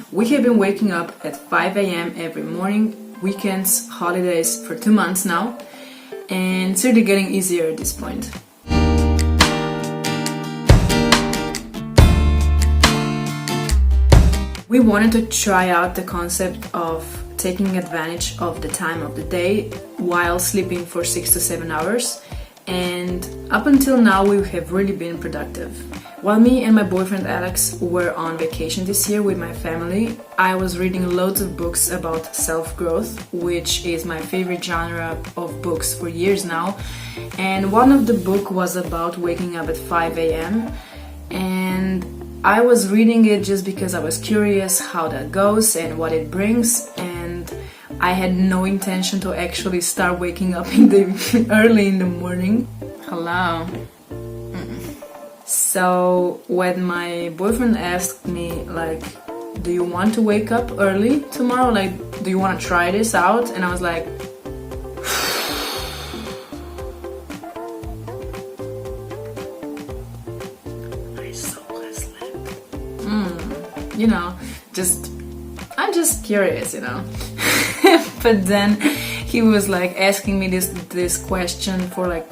We have been waking up at 5 a.m. every morning, weekends, holidays for 2 months now, and it's really getting easier at this point. We wanted to try out the concept of taking advantage of the time of the day while sleeping for 6 to 7 hours, and up until now we have really been productive. While me and my boyfriend Alex were on vacation this year with my family, I was reading loads of books about self-growth, which is my favorite genre of books for years now, and one of the book was about waking up at 5 a.m. and I was reading it just because I was curious how that goes and what it brings, and I had no intention to actually start waking up early in the morning. Hello. So when my boyfriend asked me, like, do you want to wake up early tomorrow? Like, do you want to try this out? And I was like, you know, I'm just curious, you know. But then he was like asking me this question for like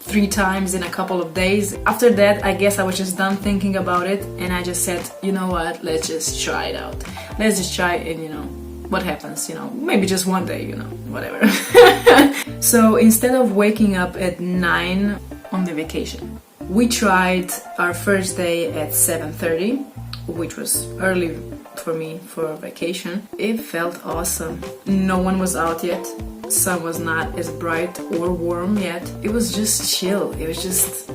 3 times in a couple of days. After that, I guess I was just done thinking about it, and I just said, you know what, let's just try it out. Let's just try it, and you know, what happens, you know, maybe just one day, you know, whatever. So instead of waking up at 9 on the vacation, we tried our first day at 7:30, which was early for me for vacation. It felt awesome. No one was out yet. Sun was not as bright or warm yet. It was just chill. It was just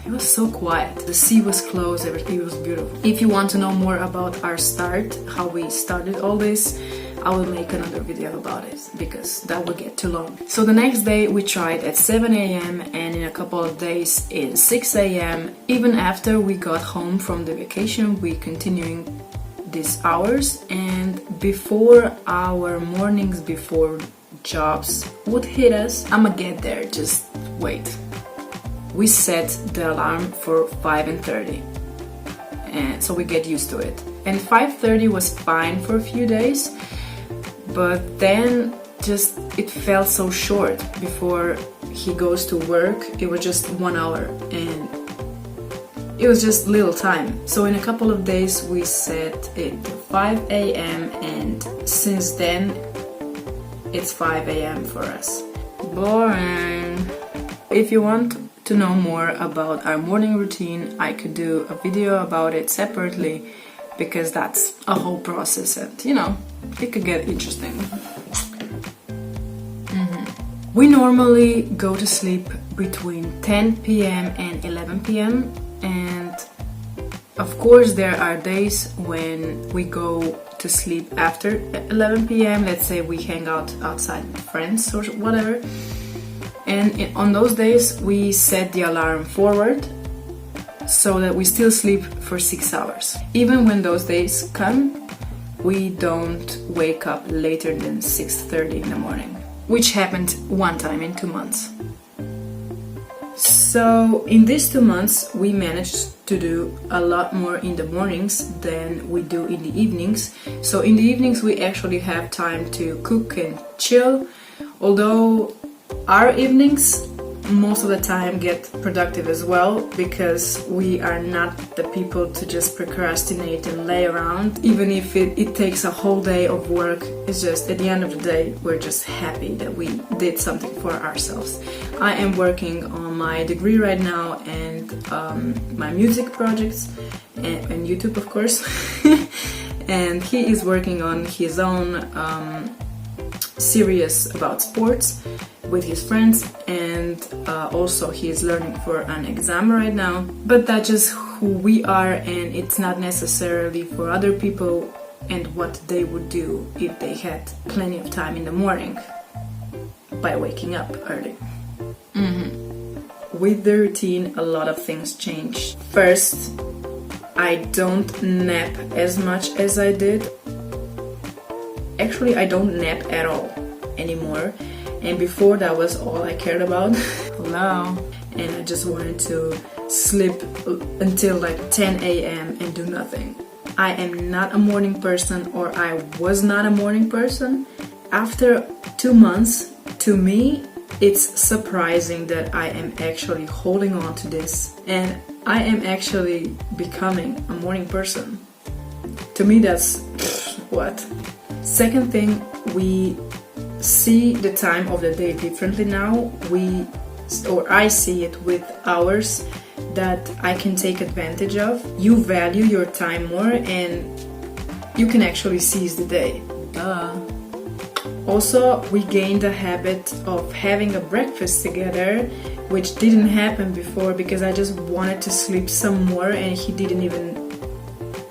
it was so quiet. The sea was closed, everything was beautiful. If you want to know more about our start, how we started all this, I will make another video about it because that would get too long. So the next day we tried at 7 a.m. and in a couple of days in 6 a.m. Even after we got home from the vacation, we continuing these hours, and before our mornings, before jobs would hit us, I'ma get there, just wait. We set the alarm for 5:30, and so we get used to it. And 5:30 was fine for a few days, but then just it felt so short. Before he goes to work, it was just 1 hour, and it was just little time. So in a couple of days we set it to 5 a.m. and since then it's 5 a.m. for us. Boring. If you want to know more about our morning routine, I could do a video about it separately because that's a whole process, and you know, it could get interesting. We normally go to sleep between 10 p.m. and 11 p.m. and of course there are days when we go to sleep after 11 p.m. Let's say we hang out outside with friends or whatever, and on those days we set the alarm forward so that we still sleep for 6 hours. Even when those days come, we don't wake up later than 6:30 in the morning, which happened one time in 2 months. So in these 2 months we managed to do a lot more in the mornings than we do in the evenings. So in the evenings we actually have time to cook and chill, although our evenings most of the time get productive as well, because we are not the people to just procrastinate and lay around. Even if it takes a whole day of work, it's just at the end of the day we're just happy that we did something for ourselves. I am working on my degree right now and my music projects and YouTube, of course. And he is working on his own series about sports with his friends, and also he is learning for an exam right now. But that's just who we are, and it's not necessarily for other people and what they would do if they had plenty of time in the morning by waking up early. With the routine, a lot of things change. First, I don't nap as much as I did. Actually, I don't nap at all anymore. And before, that was all I cared about. Hello. And I just wanted to sleep until like 10 a.m. and do nothing. I am not a morning person or I was not a morning person, after 2 months, to me, it's surprising that I am actually holding on to this and I am actually becoming a morning person. To me, that's what? Second thing, we see the time of the day differently now. I see it with hours that I can take advantage of. You value your time more and you can actually seize the day. Also, we gained the habit of having a breakfast together, which didn't happen before because I just wanted to sleep some more and he didn't even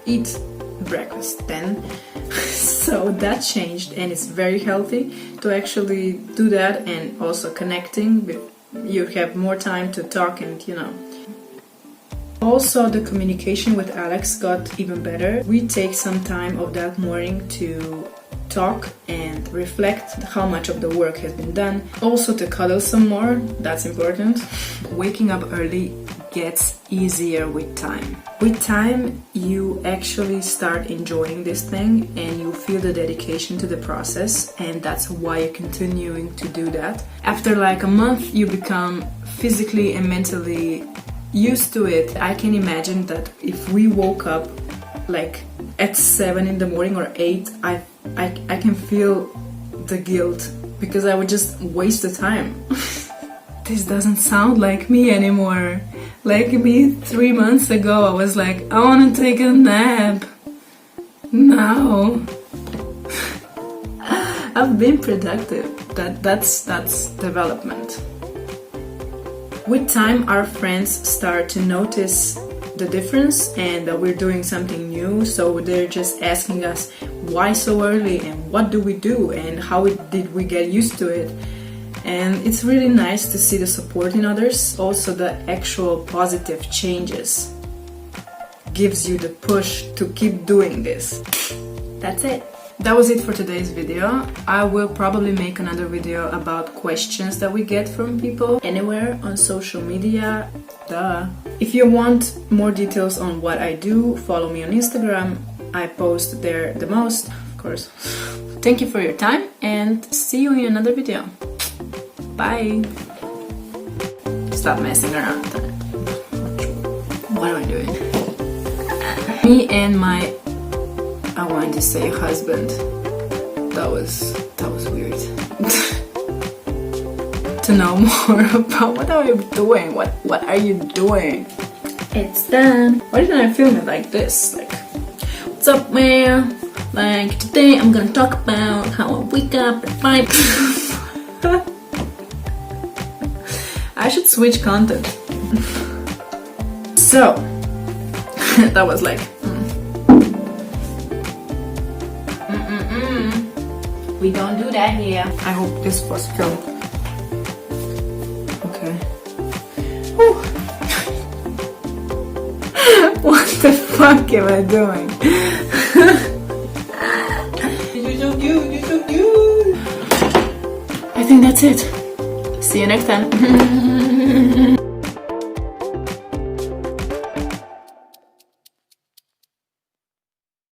eat breakfast then. So that changed and it's very healthy to actually do that, and also connecting. You have more time to talk and Also, the communication with Alex got even better. We take some time of that morning to talk and reflect how much of the work has been done. Also to cuddle some more, that's important. Waking up early gets easier with time. With time, you actually start enjoying this thing and you feel the dedication to the process, and that's why you're continuing to do that. After like a month, you become physically and mentally used to it. I can imagine that if we woke up like at 7 in the morning or 8, I can feel the guilt because I would just waste the time. This doesn't sound like me anymore. Like me 3 months ago, I was like, I want to take a nap. Now I've been productive. That's development. With time, our friends start to notice the difference and that we're doing something new, so they're just asking us why so early and what do we do and how did we get used to it. And it's really nice to see the support in others. Also, the actual positive changes gives you the push to keep doing this. That's it. That was it for today's video. I will probably make another video about questions that we get from people anywhere on social media. Duh. If you want more details on what I do, follow me on Instagram. I post there the most, of course. Thank you for your time and see you in another video. Bye. Stop messing around. What am I doing? Me and my, I wanted to say husband. That was weird. To know more about what are you doing? What are you doing? It's done. Why didn't I film it like this? Like, what's up, man? Like, today I'm gonna talk about how I wake up at 5. I should switch content. So, that was like, we don't do that here. I hope this was filmed. Okay. Whew. What the fuck am I doing? You're so cute, you're so cute. I think that's it. See you next time.